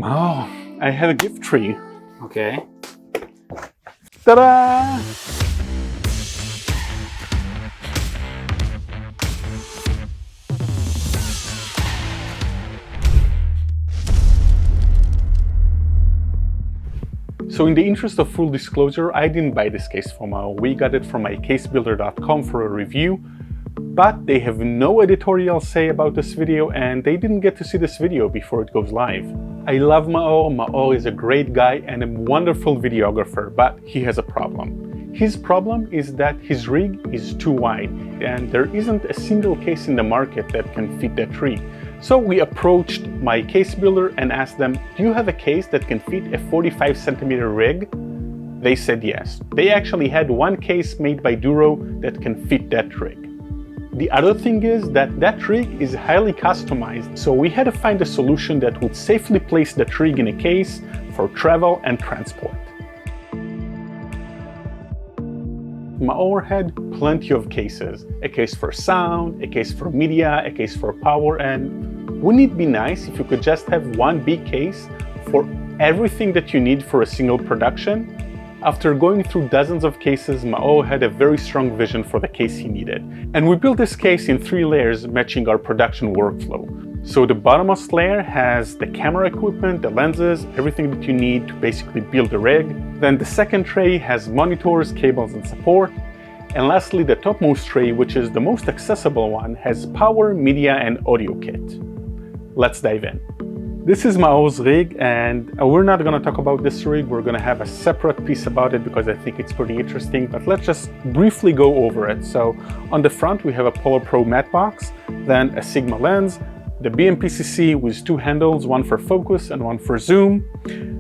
Oh, I have a gift tree. Okay. Ta-da! So in the interest of full disclosure, I didn't buy this case from Maor. We got it from mycasebuilder.com for a review, but they have no editorial say about this video and they didn't get to see this video before it goes live. I love Maor. Maor is a great guy and a wonderful videographer, but he has a problem. His problem is that his rig is too wide and there isn't a single case in the market that can fit that rig. So we approached my case builder and asked them, do you have a case that can fit a 45 centimeter rig? They said yes. They actually had one case made by Duro that can fit that rig. The other thing is that that rig is highly customized, so we had to find a solution that would safely place that rig in a case for travel and transport. Maor had plenty of cases, a case for sound, a case for media, a case for power, and wouldn't it be nice if you could just have one big case for everything that you need for a single production? After going through dozens of cases, Maor had a very strong vision for the case he needed. And we built this case in 3 layers matching our production workflow. So the bottommost layer has the camera equipment, the lenses, everything that you need to basically build the rig. Then the second tray has monitors, cables, and support. And lastly, the topmost tray, which is the most accessible one, has power, media, and audio kit. Let's dive in. This is Maor's rig, and we're not going to talk about this rig. We're going to have a separate piece about it because I think it's pretty interesting, but let's just briefly go over it. So on the front, we have a Polar Pro matte box, then a Sigma lens, the BMPCC with 2 handles, one for focus and one for zoom,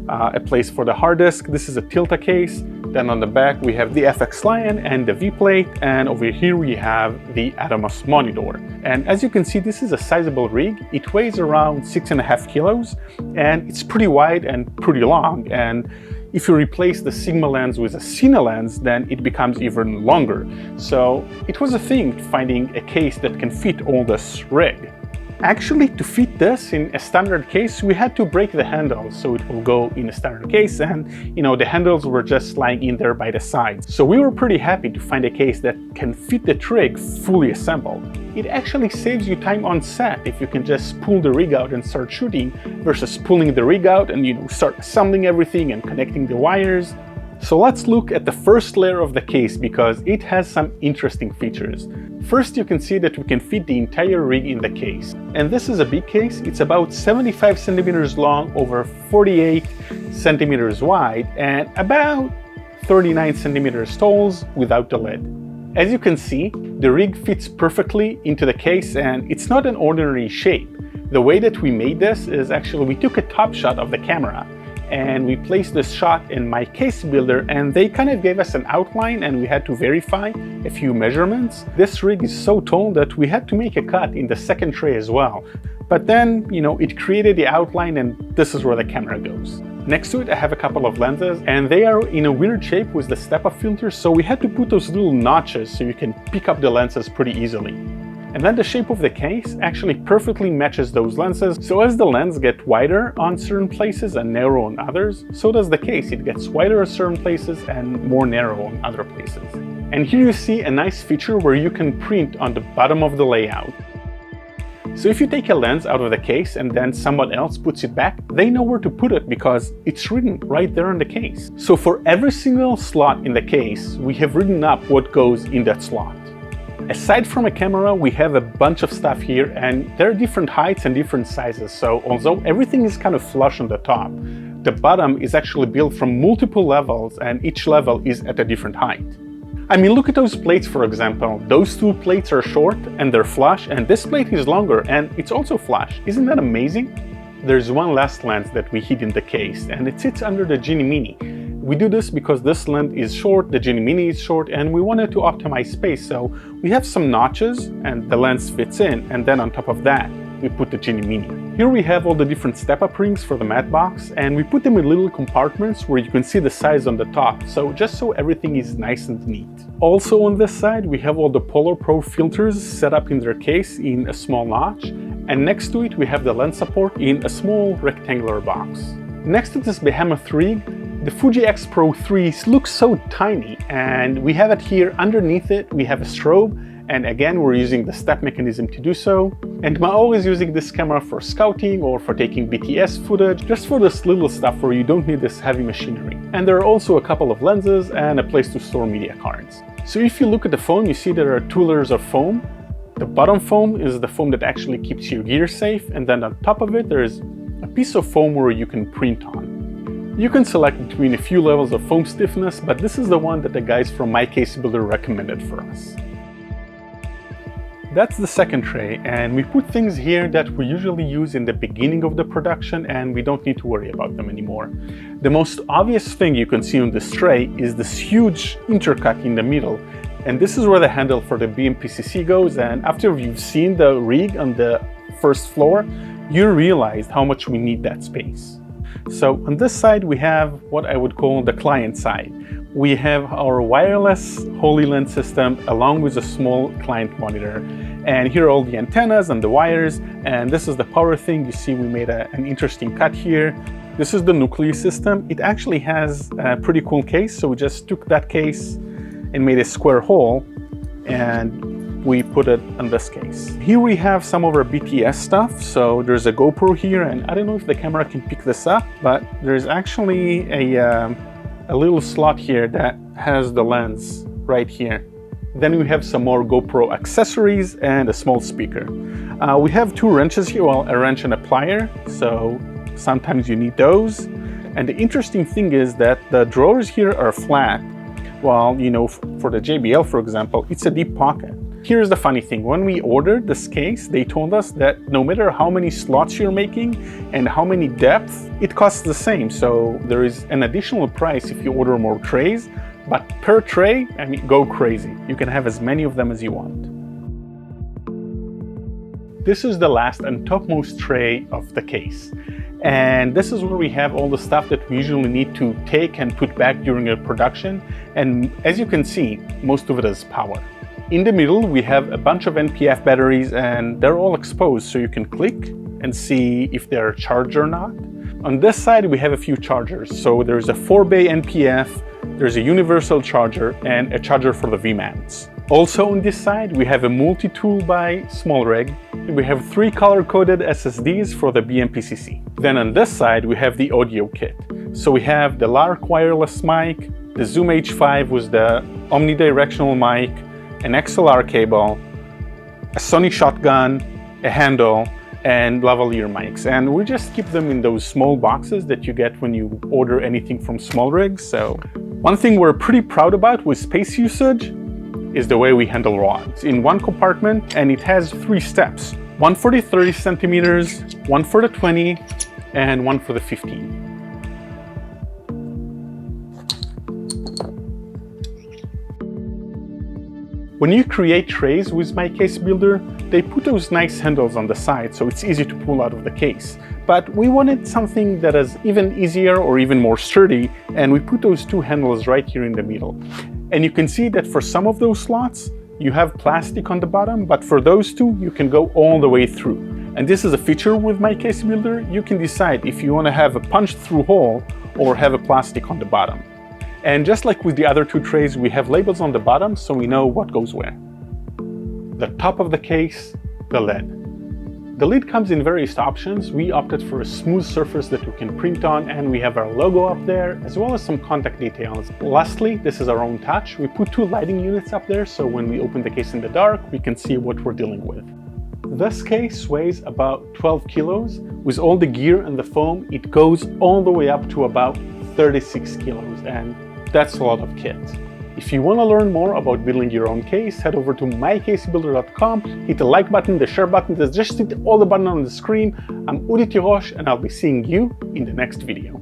a place for the hard disk. This is a Tilta case. Then on the back, we have the FX Lion and the V plate, and over here we have the Atomos monitor. And as you can see, this is a sizable rig. It weighs around 6.5 kilos, and it's pretty wide and pretty long. And if you replace the Sigma lens with a Cine lens, then it becomes even longer. So it was a thing finding a case that can fit all this rig. Actually, to fit this in a standard case, we had to break the handles so it will go in a standard case, and the handles were just lying in there by the sides. So we were pretty happy to find a case that can fit the rig fully assembled. It actually saves you time on set if you can just pull the rig out and start shooting versus pulling the rig out and start assembling everything and connecting the wires. So let's look at the first layer of the case because it has some interesting features. First, you can see that we can fit the entire rig in the case. And this is a big case. It's about 75 centimeters long, over 48 centimeters wide, and about 39 centimeters tall without the lid. As you can see, the rig fits perfectly into the case, and it's not an ordinary shape. The way that we made this is actually we took a top shot of the camera and we placed this shot in my case builder, and they kind of gave us an outline and we had to verify a few measurements. This rig is so tall that we had to make a cut in the second tray as well. But then, it created the outline, and this is where the camera goes. Next to it, I have a couple of lenses, and they are in a weird shape with the step-up filter, so we had to put those little notches so you can pick up the lenses pretty easily. And then the shape of the case actually perfectly matches those lenses, so as the lens gets wider on certain places and narrow on others, so does the case. It gets wider at certain places and more narrow on other places. And here you see a nice feature where you can print on the bottom of the layout. So if you take a lens out of the case and then someone else puts it back, they know where to put it because it's written right there in the case. So for every single slot in the case, we have written up what goes in that slot. Aside from a camera, we have a bunch of stuff here, and there are different heights and different sizes. So although everything is kind of flush on the top, the bottom is actually built from multiple levels, and each level is at a different height. I mean, look at those plates, for example. Those 2 plates are short and they're flush, and this plate is longer and it's also flush. Isn't that amazing? There's one last lens that we hid in the case, and it sits under the Genie Mini. We do this because this lens is short, the Genie Mini is short, and we wanted to optimize space, so we have some notches and the lens fits in, and then on top of that, we put the Genie Mini. Here we have all the different step-up rings for the matte box, and we put them in little compartments where you can see the size on the top, so just so everything is nice and neat. Also on this side, we have all the Polar Pro filters set up in their case in a small notch, And next to it we have the lens support in a small rectangular box. Next to this behemoth rig, the Fuji X Pro 3 looks so tiny, and we have it here. Underneath it we have a strobe, and again we're using the step mechanism to do so. And Maor is using this camera for scouting or for taking BTS footage, just for this little stuff where you don't need this heavy machinery. And there are also a couple of lenses and a place to store media cards. So if you look at the foam, you see there are 2 layers of foam. The bottom foam is the foam that actually keeps your gear safe, and then on top of it there's a piece of foam where you can print on. You can select between a few levels of foam stiffness, but this is the one that the guys from My Case Builder recommended for us. That's the second tray, and we put things here that we usually use in the beginning of the production, and we don't need to worry about them anymore. The most obvious thing you can see on this tray is this huge intercut in the middle, and this is where the handle for the BMPCC goes. And after you've seen the rig on the first floor, you realized how much we need that space. So on this side we have what I would call the client side. We have our wireless HoloLens system along with a small client monitor. And here are all the antennas and the wires, and this is the power thing. You see we made an interesting cut here. This is the nucleus system. It actually has a pretty cool case, so we just took that case and made a square hole and we put it on this case. Here we have some of our BTS stuff. So there's a GoPro here, and I don't know if the camera can pick this up, but there's actually a little slot here that has the lens right here. Then we have some more GoPro accessories and a small speaker. We have 2 wrenches here, well, a wrench and a plier, so sometimes you need those. And the interesting thing is that the drawers here are flat, while, you know, for the JBL, for example, it's a deep pocket. Here's the funny thing. When we ordered this case, they told us that no matter how many slots you're making and how many depth, it costs the same. So there is an additional price if you order more trays, but per tray, I mean, go crazy. You can have as many of them as you want. This is the last and topmost tray of the case. And this is where we have all the stuff that we usually need to take and put back during a production. And as you can see, most of it is power. In the middle, we have a bunch of NPF batteries, and they're all exposed, so you can click and see if they're charged or not. On this side, we have a few chargers. So there's a 4-bay NPF, there's a universal charger, and a charger for the V-mounts. Also on this side, we have a multi-tool by SmallRig. We have 3 color-coded SSDs for the BMPCC. Then on this side, we have the audio kit. So we have the Lark wireless mic, the Zoom H5 with the omnidirectional mic, an XLR cable, a Sony shotgun, a handle, and lavalier mics. And we just keep them in those small boxes that you get when you order anything from SmallRig. So one thing we're pretty proud about with space usage is the way we handle rods. In one compartment, and it has 3 steps. One for the 30 centimeters, one for the 20, and one for the 15. When you create trays with My Case Builder, they put those nice handles on the side, so it's easy to pull out of the case. But we wanted something that is even easier or even more sturdy, and we put those 2 handles right here in the middle. And you can see that for some of those slots, you have plastic on the bottom, but for those 2, you can go all the way through. And this is a feature with My Case Builder. You can decide if you want to have a punched-through hole or have a plastic on the bottom. And just like with the other 2 trays, we have labels on the bottom so we know what goes where. The top of the case, the lid. The lid comes in various options. We opted for a smooth surface that we can print on, and we have our logo up there, as well as some contact details. Lastly, this is our own touch. We put 2 lighting units up there, so when we open the case in the dark, we can see what we're dealing with. This case weighs about 12 kilos. With all the gear and the foam, it goes all the way up to about 36 kilos, and that's a lot of kit. If you want to learn more about building your own case, head over to mycasebuilder.com, hit the like button, the share button, just hit all the buttons on the screen. I'm Udi Tirosh, and I'll be seeing you in the next video.